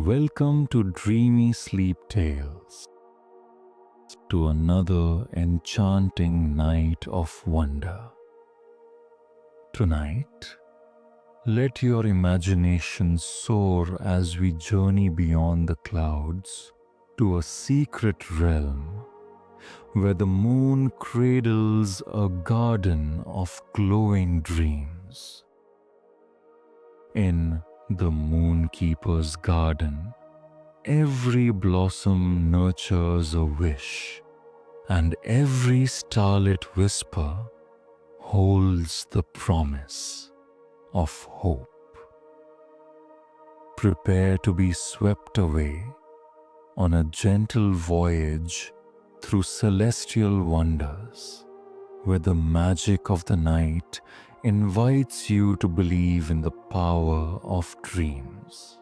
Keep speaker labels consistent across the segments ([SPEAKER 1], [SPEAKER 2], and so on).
[SPEAKER 1] Welcome to Dreamy Sleep Tales, to another enchanting night of wonder. Tonight, let your imagination soar as we journey beyond the clouds to a secret realm where the moon cradles a garden of glowing dreams. In the Moonkeeper's garden, every blossom nurtures a wish, and every starlit whisper holds the promise of hope. Prepare to be swept away on a gentle voyage through celestial wonders, where the magic of the night invites you to believe in the power of dreams.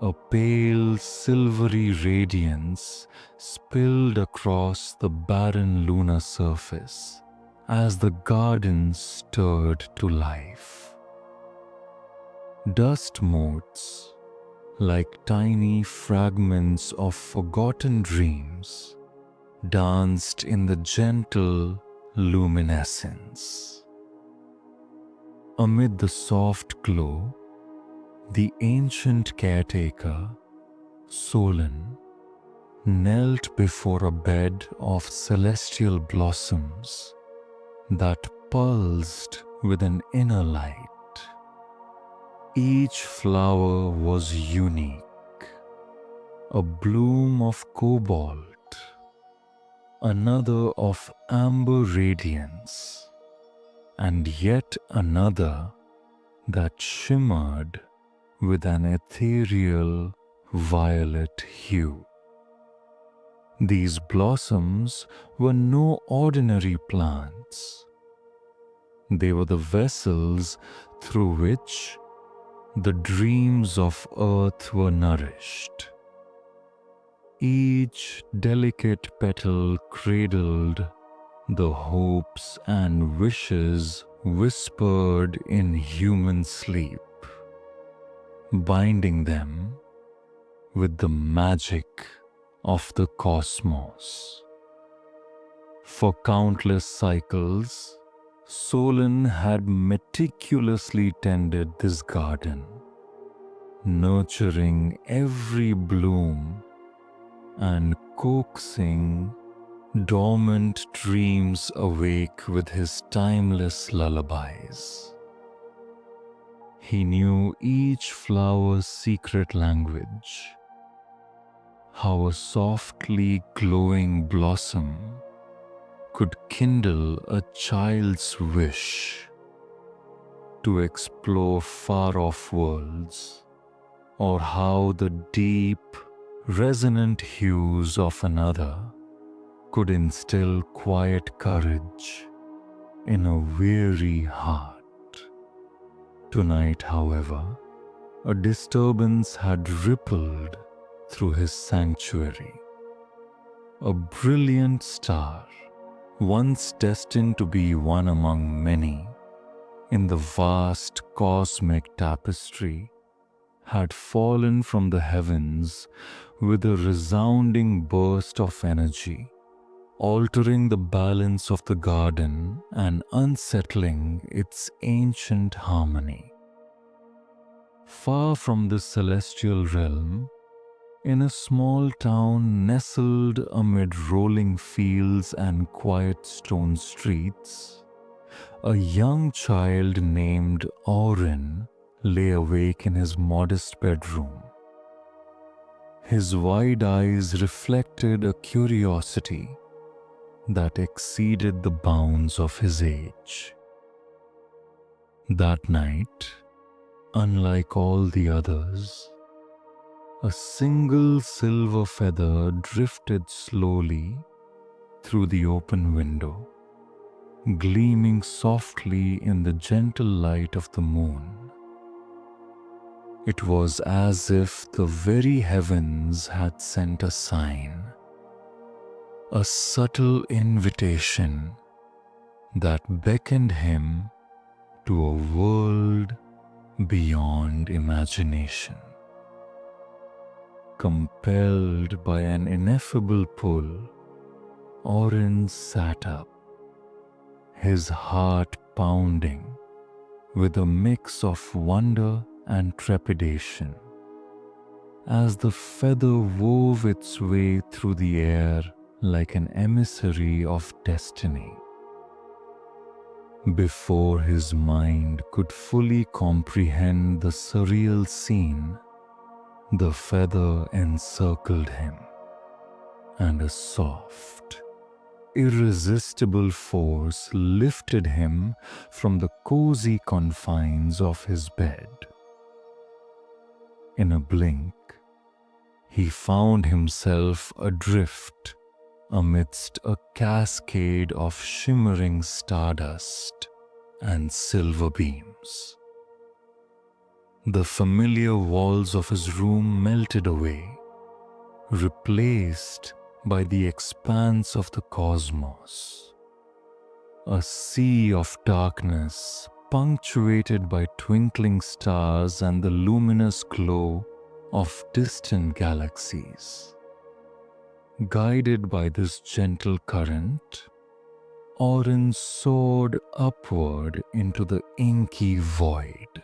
[SPEAKER 1] A pale silvery radiance spilled across the barren lunar surface as the garden stirred to life. Dust motes, like tiny fragments of forgotten dreams, danced in the gentle luminescence. Amid the soft glow, the ancient caretaker, Solon, knelt before a bed of celestial blossoms that pulsed with an inner light. Each flower was unique, a bloom of cobalt, another of amber radiance, and yet another that shimmered with an ethereal violet hue. These blossoms were no ordinary plants. They were the vessels through which the dreams of earth were nourished. Each delicate petal cradled the hopes and wishes whispered in human sleep, binding them with the magic of the cosmos. For countless cycles, Solon had meticulously tended this garden, nurturing every bloom and coaxing dormant dreams awake with his timeless lullabies. He knew each flower's secret language, how a softly glowing blossom could kindle a child's wish to explore far-off worlds, or how the deep, resonant hues of another could instill quiet courage in a weary heart. Tonight, however, a disturbance had rippled through his sanctuary. A brilliant star, once destined to be one among many in the vast cosmic tapestry, had fallen from the heavens with a resounding burst of energy, altering the balance of the garden and unsettling its ancient harmony. Far from this celestial realm, in a small town nestled amid rolling fields and quiet stone streets, a young child named Aurin lay awake in his modest bedroom. His wide eyes reflected a curiosity that exceeded the bounds of his age. That night, unlike all the others, a single silver feather drifted slowly through the open window, gleaming softly in the gentle light of the moon. It was as if the very heavens had sent a sign, a subtle invitation that beckoned him to a world beyond imagination. Compelled by an ineffable pull, Oren sat up, his heart pounding with a mix of wonder and trepidation, as the feather wove its way through the air like an emissary of destiny. Before his mind could fully comprehend the surreal scene, the feather encircled him, and a soft, irresistible force lifted him from the cozy confines of his bed. In a blink, he found himself adrift amidst a cascade of shimmering stardust and silver beams. The familiar walls of his room melted away, replaced by the expanse of the cosmos. A sea of darkness punctuated by twinkling stars and the luminous glow of distant galaxies. Guided by this gentle current, Oren soared upward into the inky void,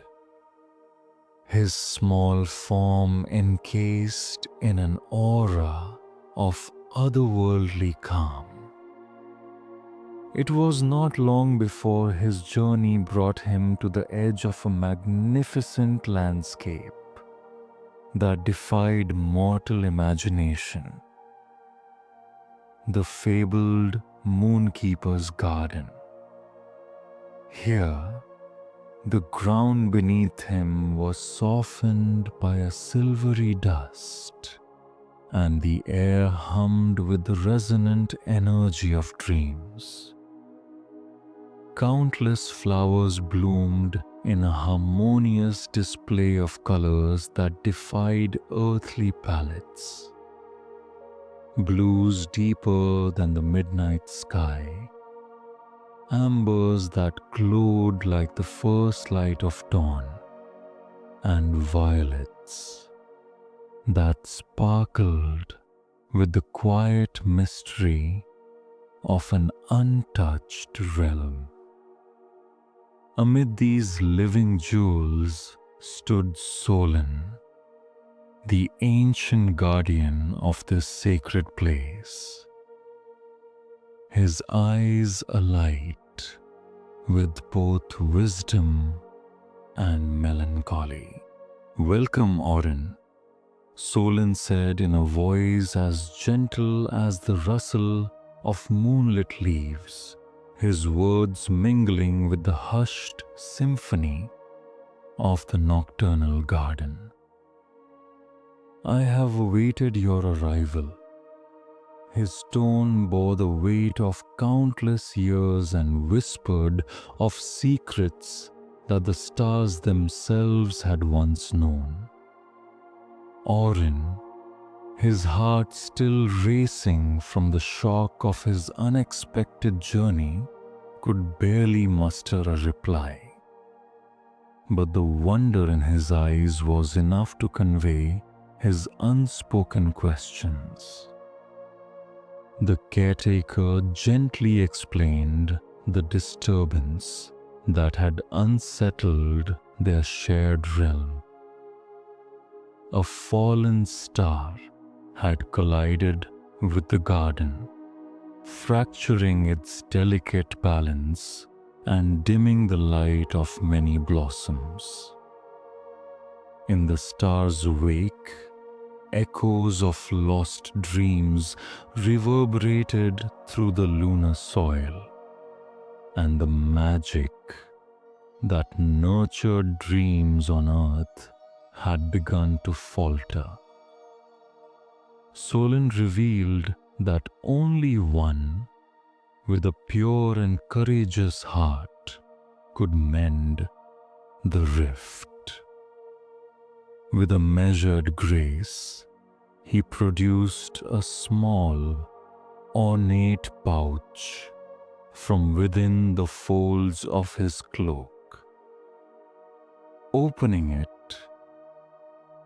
[SPEAKER 1] his small form encased in an aura of otherworldly calm. It was not long before his journey brought him to the edge of a magnificent landscape that defied mortal imagination. The fabled Moonkeeper's garden. Here, the ground beneath him was softened by a silvery dust, and the air hummed with the resonant energy of dreams. Countless flowers bloomed in a harmonious display of colors that defied earthly palettes. Blues deeper than the midnight sky, ambers that glowed like the first light of dawn, and violets that sparkled with the quiet mystery of an untouched realm. Amid these living jewels stood Solon, the ancient guardian of this sacred place, his eyes alight with both wisdom and melancholy. "Welcome, Oren," Solon said in a voice as gentle as the rustle of moonlit leaves, his words mingling with the hushed symphony of the nocturnal garden. "I have awaited your arrival." His tone bore the weight of countless years and whispered of secrets that the stars themselves had once known. Oren, his heart still racing from the shock of his unexpected journey, could barely muster a reply. But the wonder in his eyes was enough to convey his unspoken questions. The caretaker gently explained the disturbance that had unsettled their shared realm. A fallen star had collided with the garden, fracturing its delicate balance and dimming the light of many blossoms. In the star's wake, echoes of lost dreams reverberated through the lunar soil, and the magic that nurtured dreams on earth had begun to falter. Solon revealed that only one with a pure and courageous heart could mend the rift. With a measured grace, he produced a small, ornate pouch from within the folds of his cloak. opening it,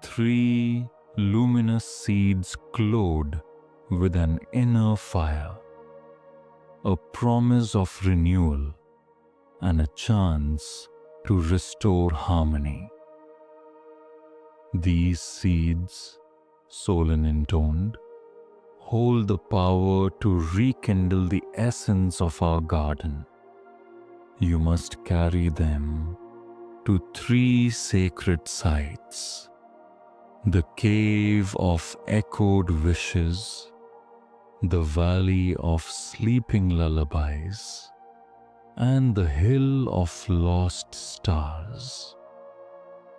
[SPEAKER 1] 3 luminous seeds glowed with an inner fire, a promise of renewal and a chance to restore harmony. These seeds, Solon intoned, hold the power to rekindle the essence of our garden. You must carry them to 3 sacred sites: the cave of echoed wishes, the valley of sleeping lullabies, and the hill of lost stars.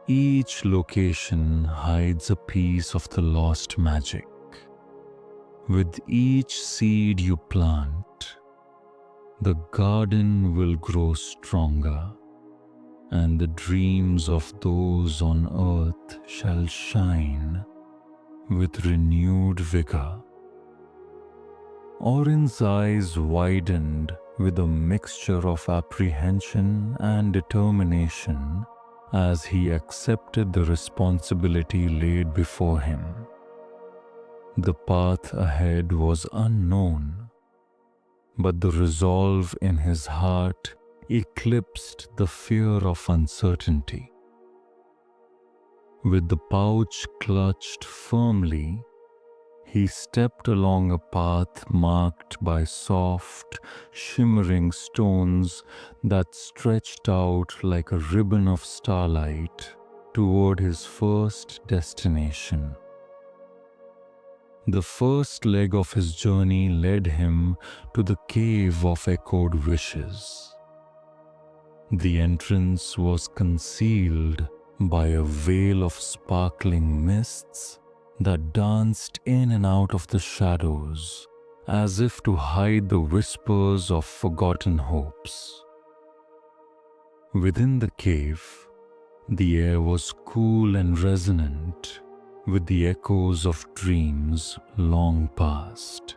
[SPEAKER 1] Each location hides a piece of the lost magic. With each seed you plant, the garden will grow stronger, and the dreams of those on earth shall shine with renewed vigor. Orin's eyes widened with a mixture of apprehension and determination as he accepted the responsibility laid before him. The path ahead was unknown, but the resolve in his heart eclipsed the fear of uncertainty. With the pouch clutched firmly, he stepped along a path marked by soft, shimmering stones that stretched out like a ribbon of starlight toward his first destination. The first leg of his journey led him to the cave of echoed wishes. The entrance was concealed by a veil of sparkling mists that danced in and out of the shadows as if to hide the whispers of forgotten hopes. Within the cave, the air was cool and resonant with the echoes of dreams long past,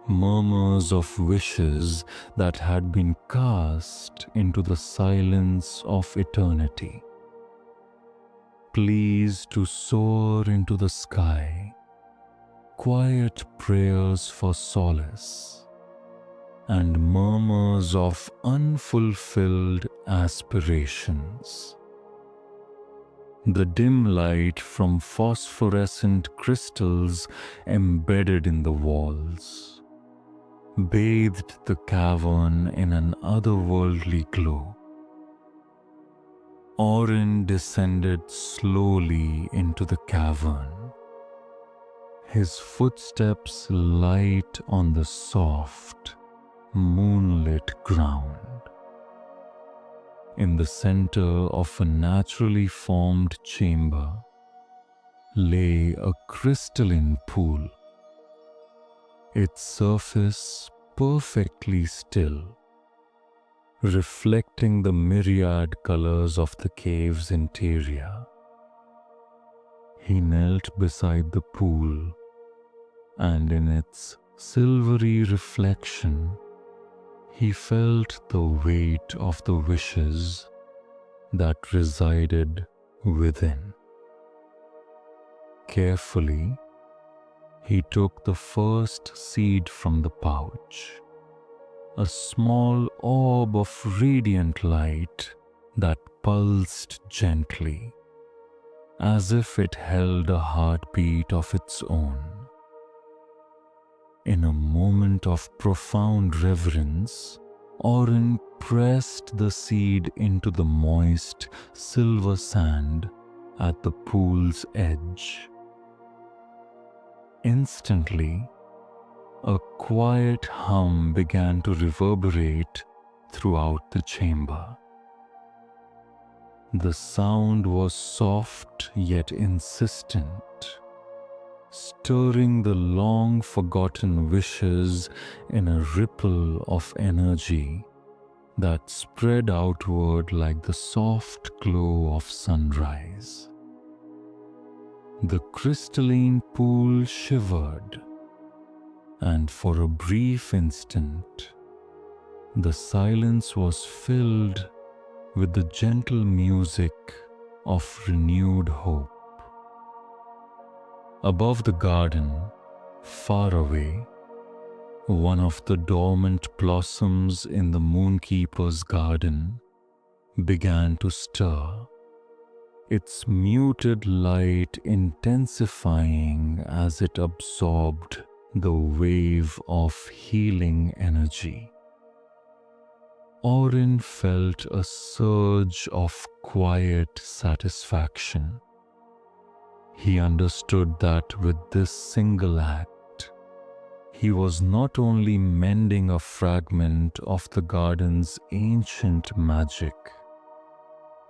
[SPEAKER 1] murmurs of wishes that had been cast into the silence of eternity. Pleas to soar into the sky, quiet prayers for solace, and murmurs of unfulfilled aspirations. The dim light from phosphorescent crystals embedded in the walls bathed the cavern in an otherworldly glow. Orin descended slowly into the cavern, his footsteps light on the soft, moonlit ground. In the center of a naturally formed chamber lay a crystalline pool, its surface perfectly still, reflecting the myriad colors of the cave's interior. He knelt beside the pool, and in its silvery reflection, he felt the weight of the wishes that resided within. Carefully, he took the first seed from the pouch, a small orb of radiant light that pulsed gently, as if it held a heartbeat of its own. In a moment of profound reverence, Orin pressed the seed into the moist silver sand at the pool's edge. Instantly, a quiet hum began to reverberate throughout the chamber. The sound was soft yet insistent, stirring the long-forgotten wishes in a ripple of energy that spread outward like the soft glow of sunrise. The crystalline pool shivered, and for a brief instant, the silence was filled with the gentle music of renewed hope. Above the garden, far away, one of the dormant blossoms in the Moonkeeper's garden began to stir, its muted light intensifying as it absorbed the wave of healing energy. Orin felt a surge of quiet satisfaction. He understood that with this single act, he was not only mending a fragment of the garden's ancient magic,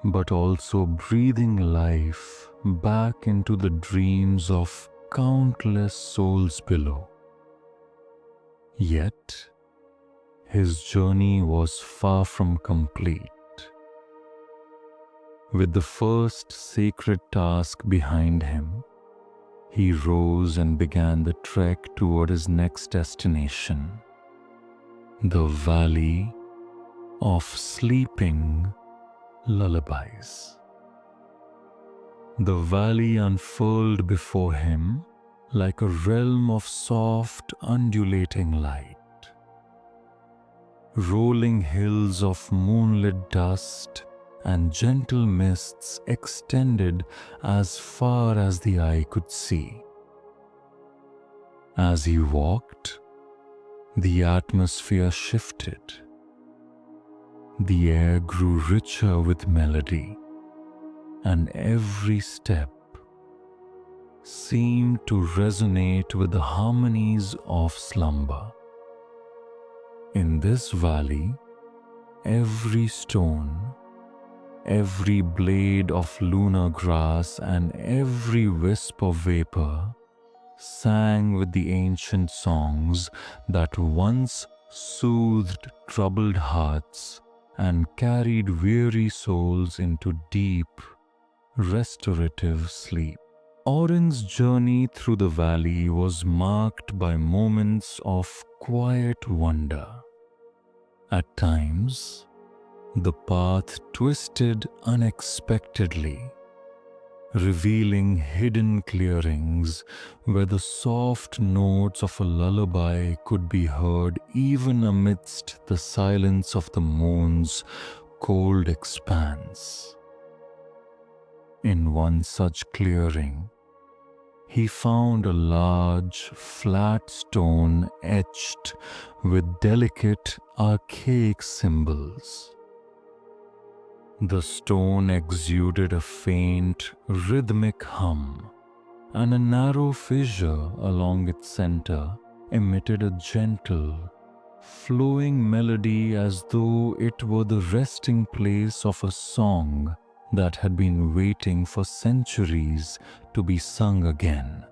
[SPEAKER 1] but also breathing life back into the dreams of countless souls below. Yet, his journey was far from complete. With the first sacred task behind him, he rose and began the trek toward his next destination, the Valley of Sleeping Lullabies. The valley unfurled before him like a realm of soft, undulating light. Rolling hills of moonlit dust and gentle mists extended as far as the eye could see. As he walked, the atmosphere shifted. The air grew richer with melody, and every step seemed to resonate with the harmonies of slumber. In this valley, every stone, every blade of lunar grass, and every wisp of vapor sang with the ancient songs that once soothed troubled hearts and carried weary souls into deep, restorative sleep. Orin's journey through the valley was marked by moments of quiet wonder. At times, the path twisted unexpectedly, revealing hidden clearings where the soft notes of a lullaby could be heard even amidst the silence of the moon's cold expanse. In one such clearing, he found a large, flat stone etched with delicate, archaic symbols. The stone exuded a faint, rhythmic hum, and a narrow fissure along its center emitted a gentle, flowing melody as though it were the resting place of a song that had been waiting for centuries to be sung again.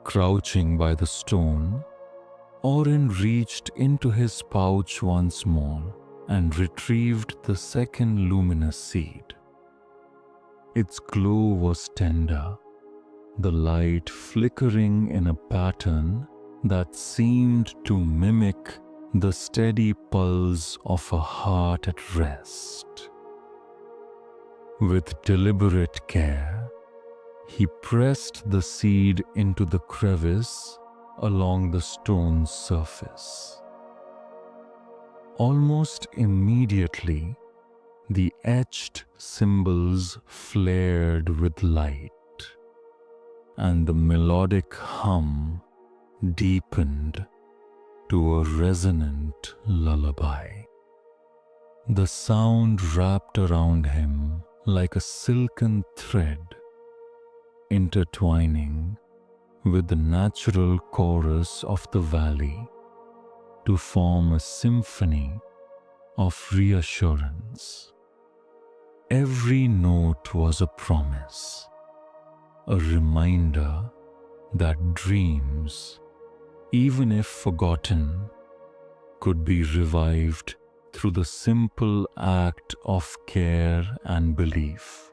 [SPEAKER 1] Crouching by the stone, Orin reached into his pouch once more and retrieved the second luminous seed. Its glow was tender, the light flickering in a pattern that seemed to mimic the steady pulse of a heart at rest. With deliberate care, he pressed the seed into the crevice along the stone's surface. Almost immediately, the etched symbols flared with light, and the melodic hum deepened to a resonant lullaby. The sound wrapped around him like a silken thread, intertwining with the natural chorus of the valley to form a symphony of reassurance. Every note was a promise, a reminder that dreams, even if forgotten, could be revived through the simple act of care and belief.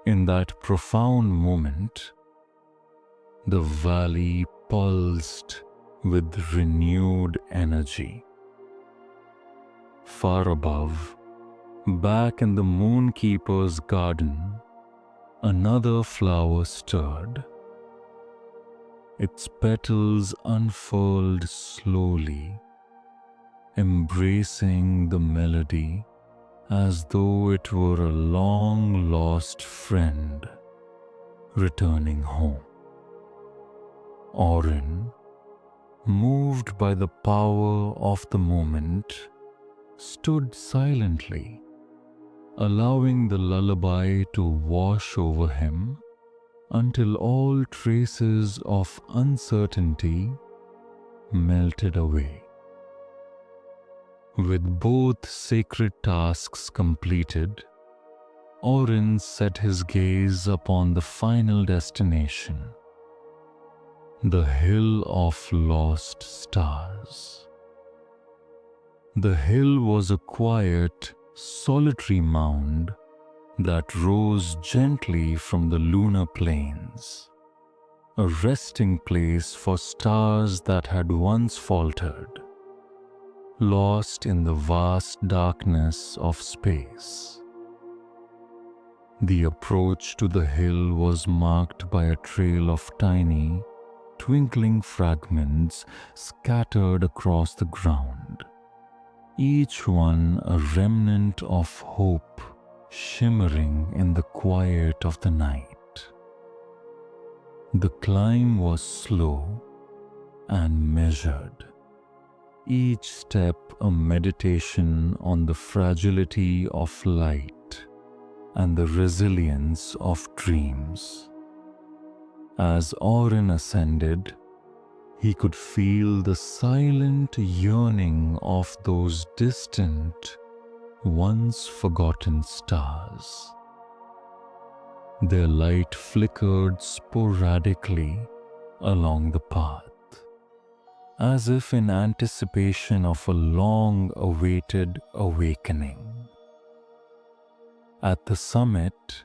[SPEAKER 1] In that profound moment, the valley pulsed with renewed energy. Far above, Back in the Moonkeeper's garden, another flower stirred. Its petals unfurled slowly, embracing the melody as though it were a long-lost friend returning home. Orin, moved by the power of the moment, stood silently, allowing the lullaby to wash over him until all traces of uncertainty melted away. With both sacred tasks completed, Orin set his gaze upon the final destination, the Hill of Lost Stars. The hill was a quiet, solitary mound that rose gently from the lunar plains, a resting place for stars that had once faltered, lost in the vast darkness of space. The approach to the hill was marked by a trail of tiny, twinkling fragments scattered across the ground, each one a remnant of hope shimmering in the quiet of the night. The climb was slow and measured, each step a meditation on the fragility of light and the resilience of dreams. As Orin ascended, he could feel the silent yearning of those distant, once forgotten stars. Their light flickered sporadically along the path, as if in anticipation of a long-awaited awakening. At the summit,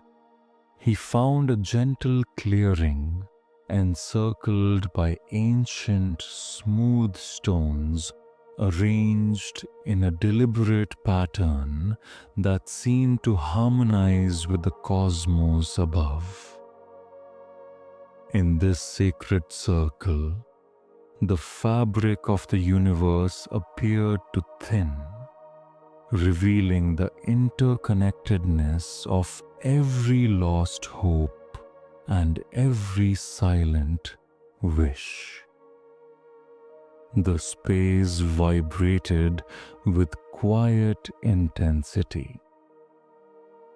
[SPEAKER 1] he found a gentle clearing encircled by ancient, smooth stones arranged in a deliberate pattern that seemed to harmonize with the cosmos above. In this sacred circle, the fabric of the universe appeared to thin, revealing the interconnectedness of every lost hope and every silent wish. The space vibrated with quiet intensity,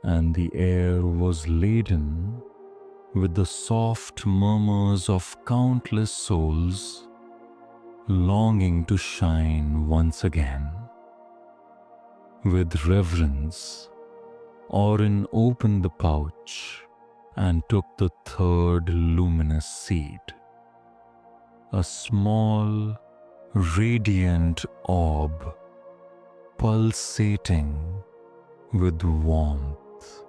[SPEAKER 1] and the air was laden with the soft murmurs of countless souls longing to shine once again. With reverence, Orin opened the pouch and took the third luminous seed, a small, radiant orb pulsating with warmth,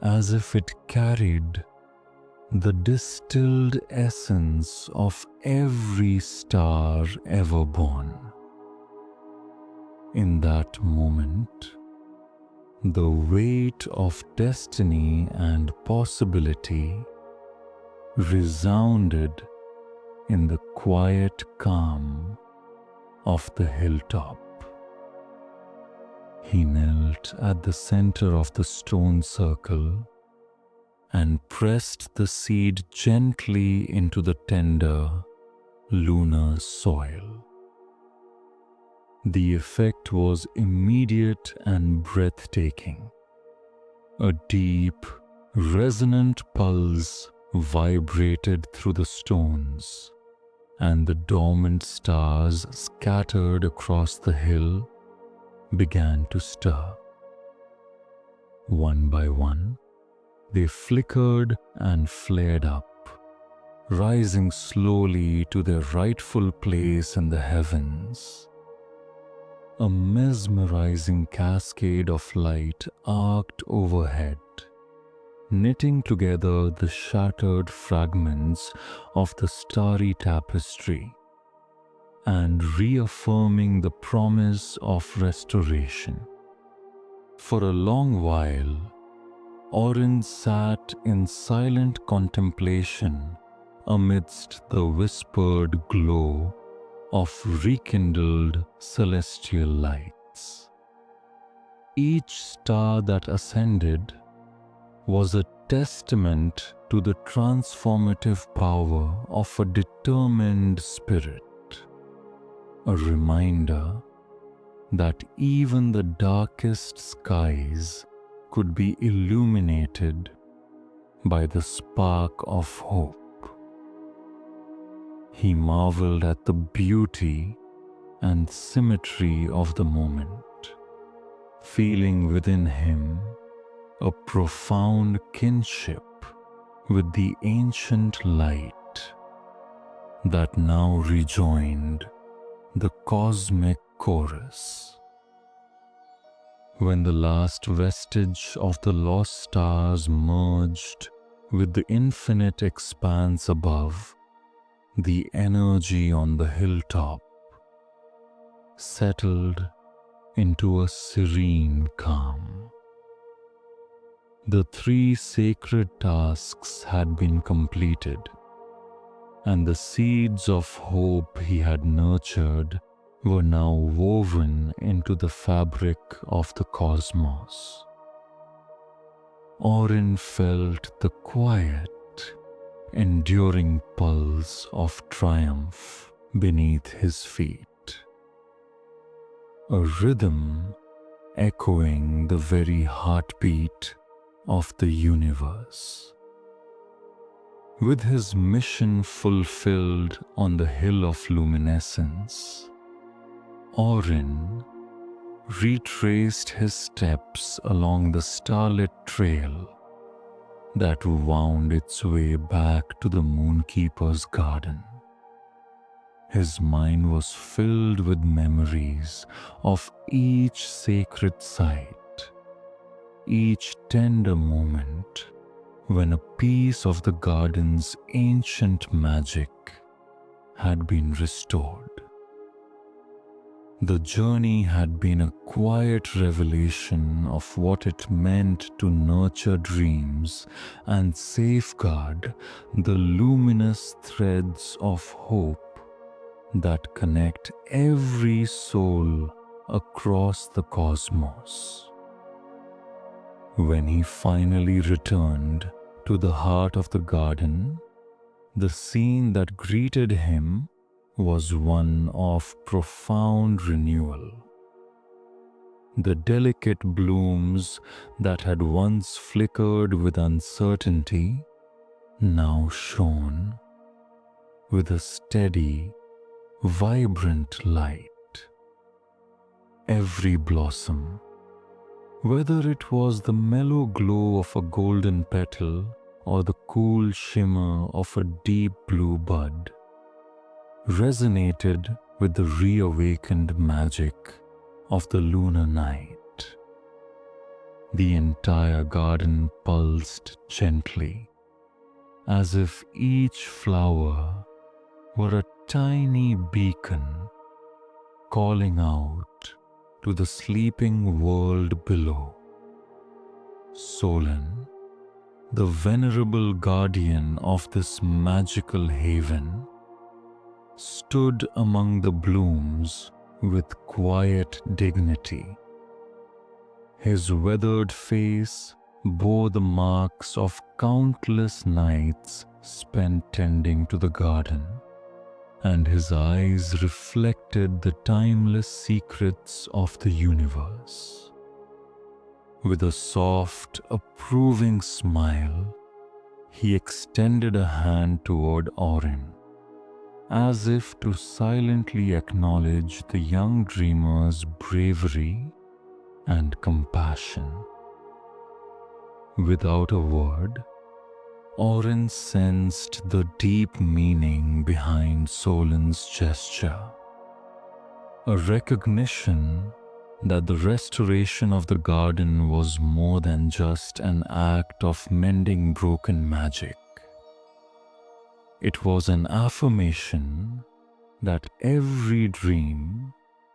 [SPEAKER 1] as if it carried the distilled essence of every star ever born. In that moment, the weight of destiny and possibility resounded in the quiet calm of the hilltop. He knelt at the center of the stone circle and pressed the seed gently into the tender, lunar soil. The effect was immediate and breathtaking. A deep, resonant pulse vibrated through the stones, and the dormant stars scattered across the hill began to stir. One by one, they flickered and flared up, rising slowly to their rightful place in the heavens. A mesmerizing cascade of light arced overhead, knitting together the shattered fragments of the starry tapestry and reaffirming the promise of restoration. For a long while, Orin sat in silent contemplation amidst the whispered glow of rekindled celestial lights. Each star that ascended was a testament to the transformative power of a determined spirit, a reminder that even the darkest skies could be illuminated by the spark of hope. He marveled at the beauty and symmetry of the moment, feeling within him a profound kinship with the ancient light that now rejoined the cosmic chorus. When the last vestige of the lost stars merged with the infinite expanse above, the energy on the hilltop settled into a serene calm. The 3 sacred tasks had been completed, and the seeds of hope he had nurtured were now woven into the fabric of the cosmos. Orin felt the quiet, enduring pulse of triumph beneath his feet, a rhythm echoing the very heartbeat of the universe. With his mission fulfilled on the hill of luminescence, Orin retraced his steps along the starlit trail that wound its way back to the Moonkeeper's garden. His mind was filled with memories of each sacred site, each tender moment when a piece of the garden's ancient magic had been restored. The journey had been a quiet revelation of what it meant to nurture dreams and safeguard the luminous threads of hope that connect every soul across the cosmos. When he finally returned to the heart of the garden, the scene that greeted him was one of profound renewal. The delicate blooms that had once flickered with uncertainty now shone with a steady, vibrant light. Every blossom, whether it was the mellow glow of a golden petal or the cool shimmer of a deep blue bud, resonated with the reawakened magic of the lunar night. The entire garden pulsed gently, as if each flower were a tiny beacon calling out to the sleeping world below. Solon, the venerable guardian of this magical haven, stood among the blooms with quiet dignity. His weathered face bore the marks of countless nights spent tending to the garden, and his eyes reflected the timeless secrets of the universe. With a soft, approving smile, he extended a hand toward Orin, as if to silently acknowledge the young dreamer's bravery and compassion. Without a word, Orin sensed the deep meaning behind Solon's gesture, a recognition that the restoration of the garden was more than just an act of mending broken magic. It was an affirmation that every dream,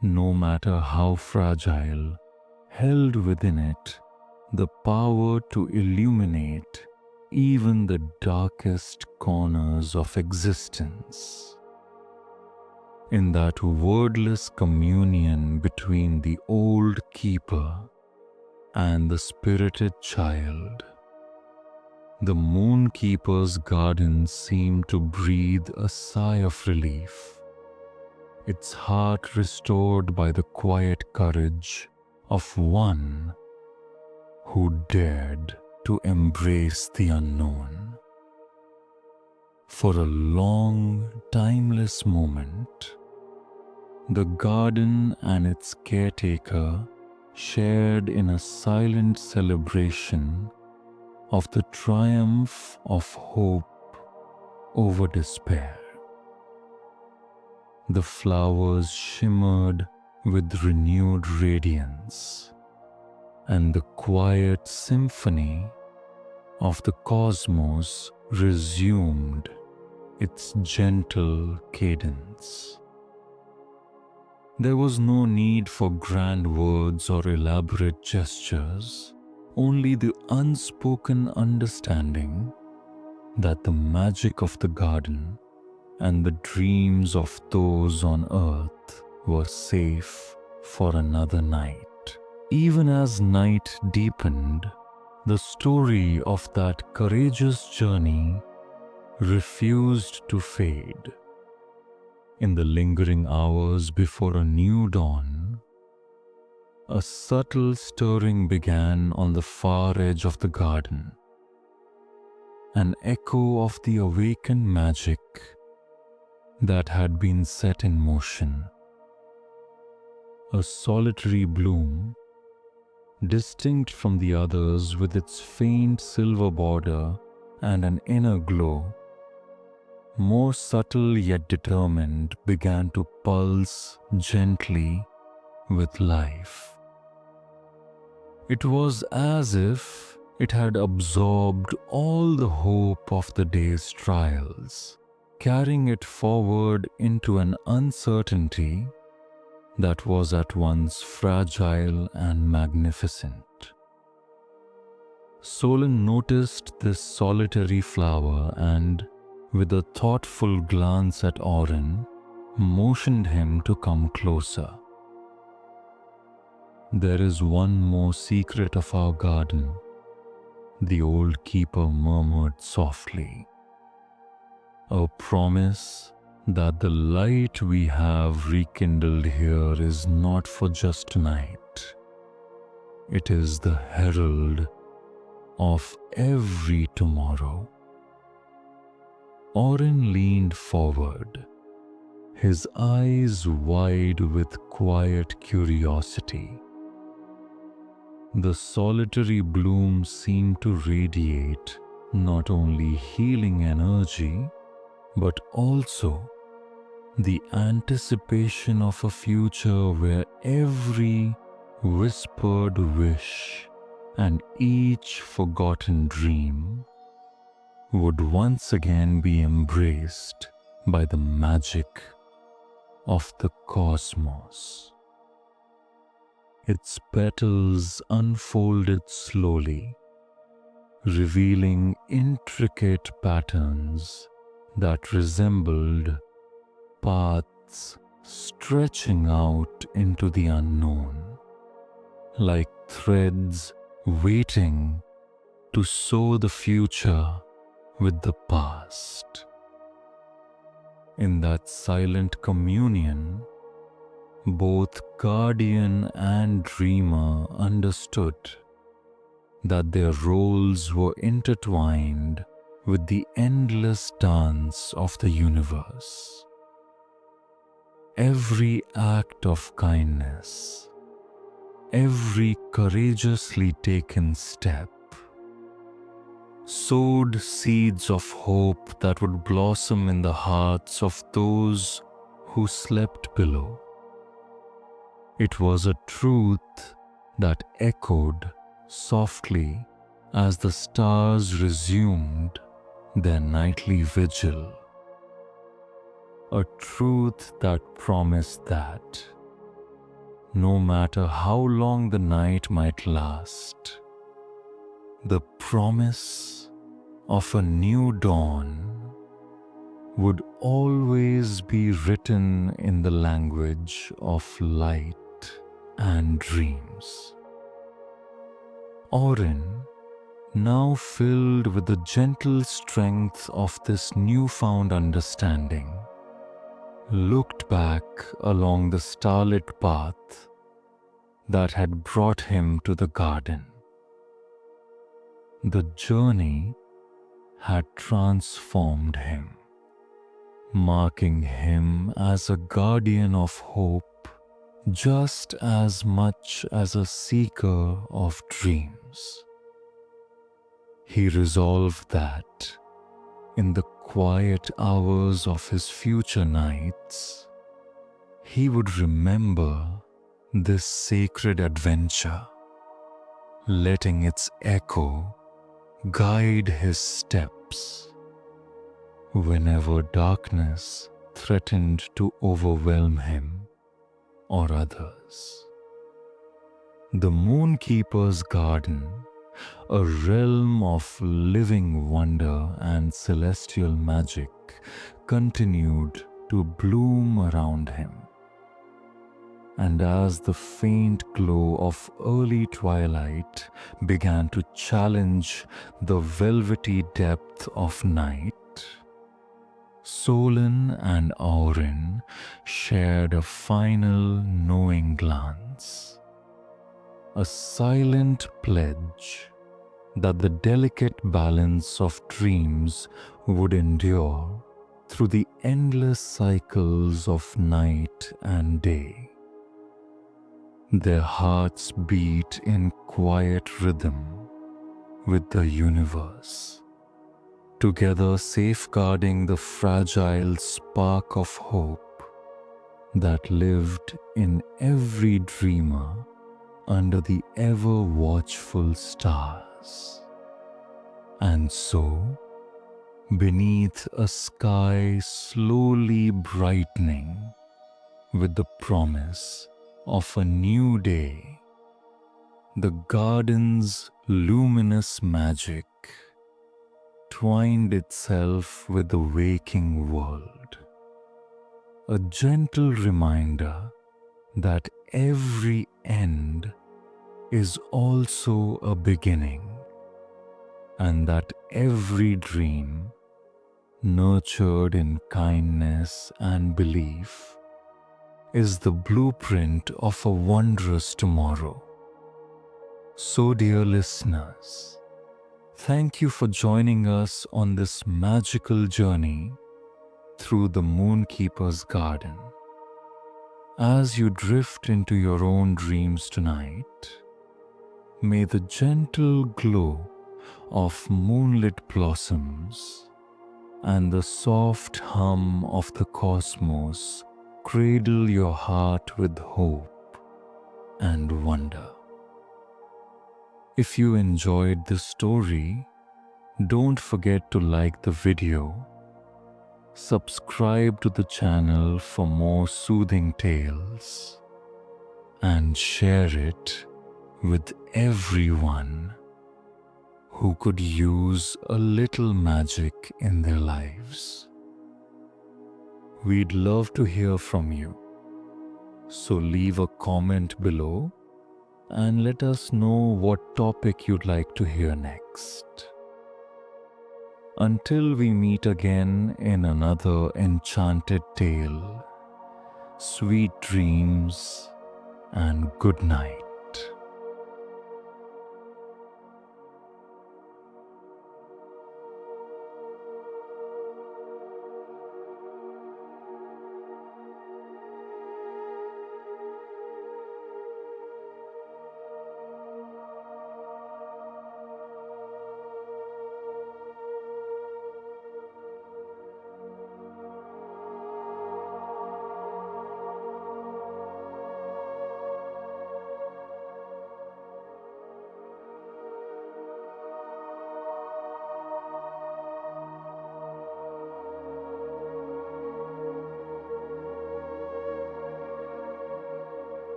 [SPEAKER 1] no matter how fragile, held within it the power to illuminate even the darkest corners of existence. In that wordless communion between the old keeper and the spirited child, the Moonkeeper's garden seemed to breathe a sigh of relief, its heart restored by the quiet courage of one who dared to embrace the unknown. For a long, timeless moment, the garden and its caretaker shared in a silent celebration of the triumph of hope over despair. The flowers shimmered with renewed radiance, and the quiet symphony of the cosmos resumed its gentle cadence. There was no need for grand words or elaborate gestures, only the unspoken understanding that the magic of the garden and the dreams of those on earth were safe for another night. Even as night deepened, the story of that courageous journey refused to fade. In the lingering hours before a new dawn, a subtle stirring began on the far edge of the garden, an echo of the awakened magic that had been set in motion. A solitary bloom, distinct from the others with its faint silver border and an inner glow, more subtle yet determined, began to pulse gently with life. It was as if it had absorbed all the hope of the day's trials, carrying it forward into an uncertainty that was at once fragile and magnificent. Solon noticed this solitary flower and, with a thoughtful glance at Oren, motioned him to come closer. "There is one more secret of our garden," the old keeper murmured softly. "A promise that the light we have rekindled here is not for just tonight. It is the herald of every tomorrow." Oren leaned forward, his eyes wide with quiet curiosity. The solitary bloom seemed to radiate not only healing energy, but also the anticipation of a future where every whispered wish and each forgotten dream would once again be embraced by the magic of the cosmos. Its petals unfolded slowly, revealing intricate patterns that resembled paths stretching out into the unknown, like threads waiting to sew the future with the past. In that silent communion, both guardian and dreamer understood that their roles were intertwined with the endless dance of the universe. Every act of kindness, every courageously taken step, sowed seeds of hope that would blossom in the hearts of those who slept below. It was a truth that echoed softly as the stars resumed their nightly vigil. A truth that promised that no matter how long the night might last. The promise of a new dawn would always be written in the language of light and dreams. Orin, now filled with the gentle strength of this newfound understanding, looked back along the starlit path that had brought him to the garden. The journey had transformed him, marking him as a guardian of hope just as much as a seeker of dreams. He resolved that, in the quiet hours of his future nights, he would remember this sacred adventure, letting its echo guide his steps whenever darkness threatened to overwhelm him or others. The Moonkeeper's garden, a realm of living wonder and celestial magic, continued to bloom around him. And as the faint glow of early twilight began to challenge the velvety depth of night, Solon and Aurin shared a final knowing glance, a silent pledge that the delicate balance of dreams would endure through the endless cycles of night and day. Their hearts beat in quiet rhythm with the universe, together safeguarding the fragile spark of hope that lived in every dreamer under the ever-watchful stars. And so, beneath a sky slowly brightening with the promise of a new day, the garden's luminous magic twined itself with the waking world, a gentle reminder that every end is also a beginning, and that every dream, nurtured in kindness and belief, is the blueprint of a wondrous tomorrow. So, dear listeners, thank you for joining us on this magical journey through the Moonkeeper's garden. As you drift into your own dreams tonight, may the gentle glow of moonlit blossoms and the soft hum of the cosmos cradle your heart with hope and wonder. If you enjoyed this story, don't forget to like the video, subscribe to the channel for more soothing tales, and share it with everyone who could use a little magic in their lives. We'd love to hear from you, so leave a comment below and let us know what topic you'd like to hear next. Until we meet again in another enchanted tale, sweet dreams and good night.